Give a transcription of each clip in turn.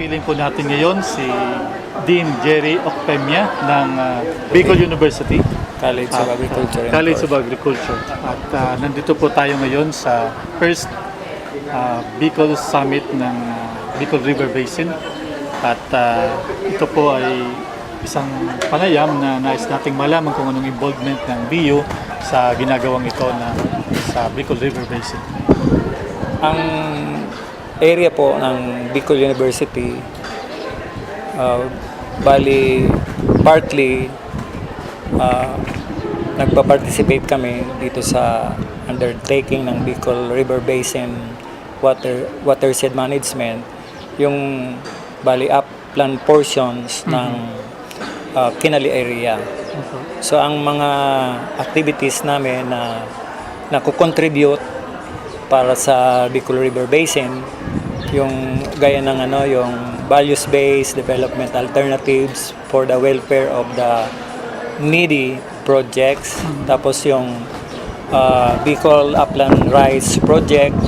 Kapiling po natin ngayon si Dean Jerry Ocpemia ng Bicol University College of Agriculture. College of Agriculture. At nandito po tayo ngayon sa first Bicol Summit ng Bicol River Basin. At ito po ay isang panayam na nais nating malaman kung anong involvement ng BU sa ginagawang ito sa Bicol River Basin. Ang area po ng Bicol University, bali partly nagpa-participate kami dito sa undertaking ng Bicol River Basin watershed management, yung bali upland portions ng Kinali area. So ang mga activities namin na nakukontribute para sa Bicol River Basin, yung gaya ng yung values-based development alternatives for the welfare of the needy projects, tapos yung Bicol Upland Rice Project,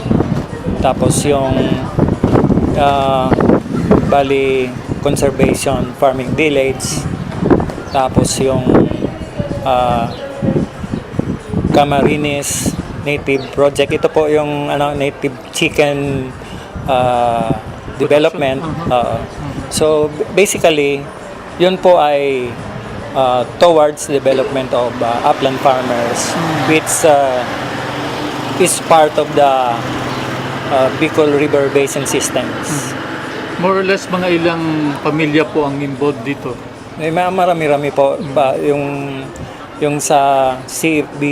tapos yung bali conservation farming village, tapos yung Camarines Native Project. Ito po yung native chicken development. So basically, yun po ay towards development of upland farmers, which is part of the Bicol River Basin systems. More or less mga ilang pamilya po ang involved dito? Marami-rami po. Yung sa CFB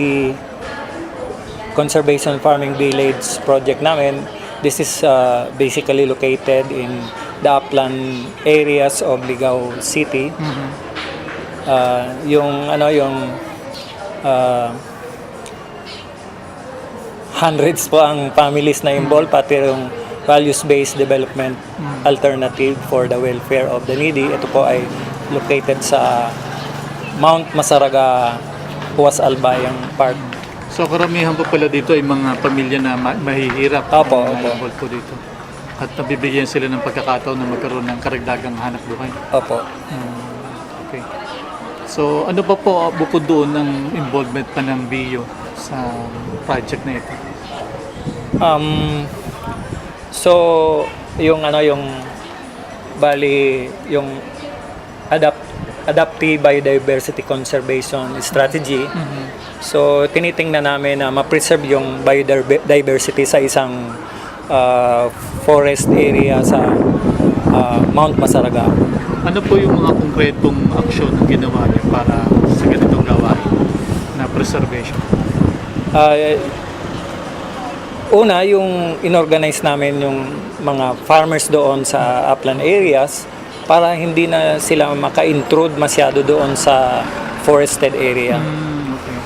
Conservation Farming Village project namin, this is basically located in the upland areas of Ligao City. Yung hundreds po ang families na involved, pati yung values-based development alternative for the welfare of the needy. Ito po ay located sa Mount Masaraga, Huas Albayang Park. So karamihan po pala dito ay mga pamilya na mahihirap Opo. involved po dito. At nabibigyan sila ng pagkakataon na magkaroon ng karagdagang hanap buhay. Opo. Okay. So ano pa po bukod doon ng involvement pa ng BIO sa project na ito? So yung bali yung adaptive biodiversity conservation strategy. So tinitingnan namin na ma-preserve yung biodiversity sa isang forest area sa Mount Masaraga. Ano po yung mga konkretong aksyon na ginawa niyo para sa ganitong gawain na preservation? Una, yung inorganize namin yung mga farmers doon sa upland areas para hindi na sila maka-intrude masyado doon sa forested area. Okay.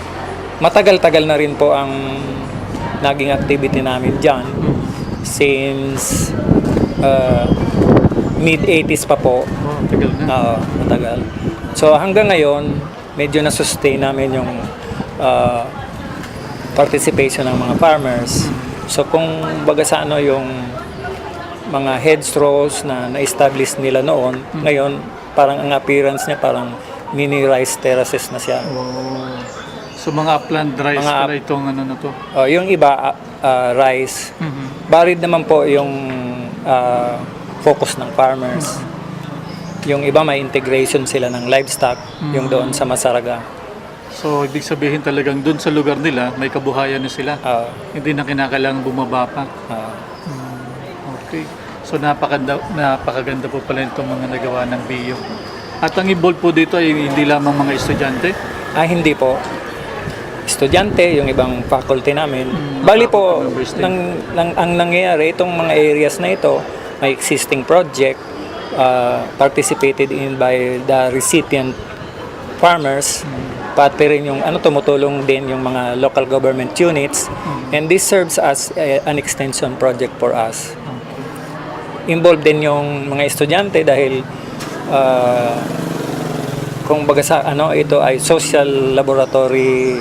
Matagal-tagal na rin po ang naging activity namin dyan since mid-80s pa po. Tagal na. Matagal. So hanggang ngayon, medyo na-sustain namin yung participation ng mga farmers. So kung baga sa yung mga hedgerows na na-establish nila noon, ngayon parang ang appearance niya parang mini rice terraces na siya. Wow. So mga upland rice pala itong na to? Yung iba rice. Varied naman po yung focus ng farmers. Yung iba may integration sila ng livestock, yung doon sa Masaraga. So ibig sabihin talagang doon sa lugar nila may kabuhayan na sila. Hindi na kinakailangan bumaba pa. Okay. So napakaganda po pala itong mga nagawa ng BIO. At ang involved po dito ay hindi lamang mga estudyante? Hindi po. Estudyante, yung ibang faculty namin. Bali po, ang nangyayari, itong mga areas na ito, may existing project participated in by the recipient farmers, pati rin yung tumutulong din yung mga local government units, and this serves as an extension project for us. Involved din yung mga estudyante dahil kung baga sa ito ay social laboratory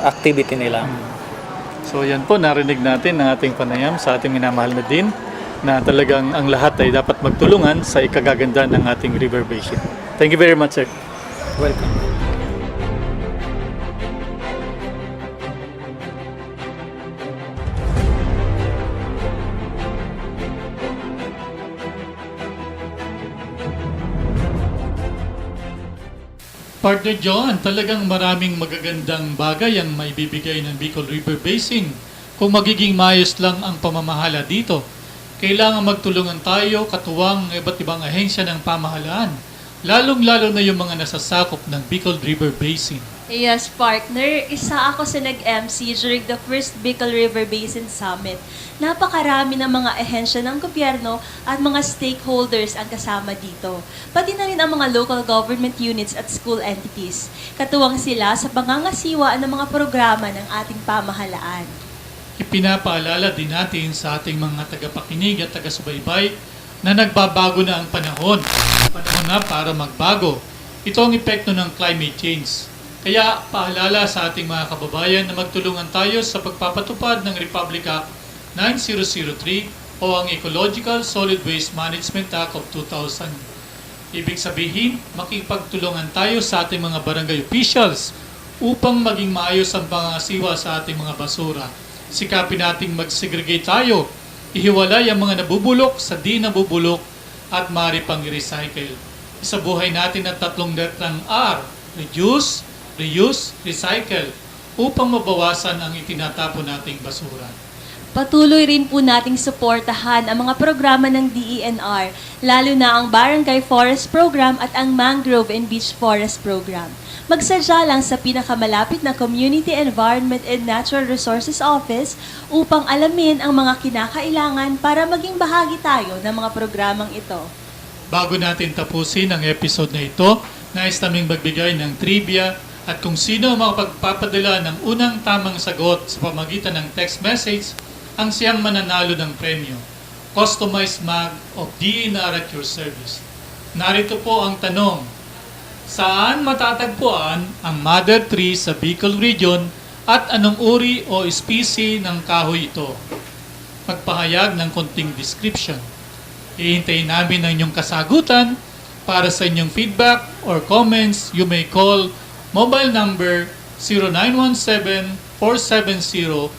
activity nila. So yan po, narinig natin ang ating panayam sa ating minamahal na Dean na talagang ang lahat ay dapat magtulungan sa ikagaganda ng ating river basin. Thank you very much, sir. Welcome. Partner John, talagang maraming magagandang bagay ang maibibigay ng Bicol River Basin kung magiging maayos lang ang pamamahala dito. Kailangan magtulungan tayo katuwang iba't ibang ahensya ng pamahalaan, lalong-lalo na yung mga nasasakop ng Bicol River Basin. Yes, partner. Isa ako sa nag-MC during the first Bicol River Basin Summit. Napakarami ng mga ehensya ng gobyerno at mga stakeholders ang kasama dito. Pati na rin ang mga local government units at school entities. Katuwang sila sa pangangasiwa ng mga programa ng ating pamahalaan. Ipinapaalala din natin sa ating mga tagapakinig at taga-subaybay na nagbabago na ang panahon. Panahon na para magbago. Ito ang epekto ng climate change. Kaya paalala sa ating mga kababayan na magtulungan tayo sa pagpapatupad ng Republic Act 9003 o ang Ecological Solid Waste Management Act of 2000. Ibig sabihin, makipagtulungan tayo sa ating mga barangay officials upang maging maayos ang pangasiwa sa ating mga basura. Sikapin nating mag-segregate tayo, ihiwalay ang mga nabubulok sa di nabubulok at maaari pang i-recycle. Isabuhay natin ang tatlong letrang R, reduce, reuse, recycle, upang mabawasan ang itinatapon nating basura. Patuloy rin po nating suportahan ang mga programa ng DENR, lalo na ang Barangay Forest Program at ang Mangrove and Beach Forest Program. Magsadya lang sa pinakamalapit na Community Environment and Natural Resources Office upang alamin ang mga kinakailangan para maging bahagi tayo ng mga programang ito. Bago natin tapusin ang episode na ito, nais naming magbigay ng trivia at kung sino ang makapagpapadala ng unang tamang sagot sa pamagitan ng text message ang siyang mananalo ng premyo. Customized mug of DENR at your service. Narito po ang tanong. Saan matatagpuan ang mother tree sa Bicol Region at anong uri o species ng kahoy ito? Magpahayag ng konting description. Ihintayin namin ang inyong kasagutan. Para sa inyong feedback or comments, you may call mobile number 0917-470-4380.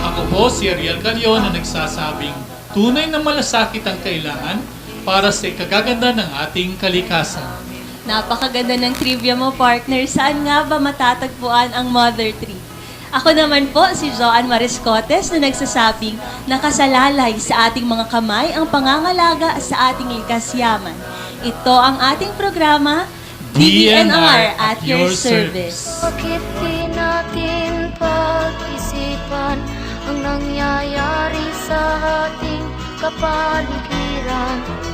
Ako po si Ariel Calion na nagsasabing tunay na malasakit ang kailangan para sa ikagaganda ng ating kalikasan. Napakaganda ng trivia mo, partner. Saan nga ba matatagpuan ang Mother Tree? Ako naman po si Joanne Mariscotes na nagsasabing nakasalalay sa ating mga kamay ang pangangalaga sa ating likas yaman. Ito ang ating programa, DENR at your service. Bakit di natin pag-isipan ang nangyayari sa ating kapaligiran?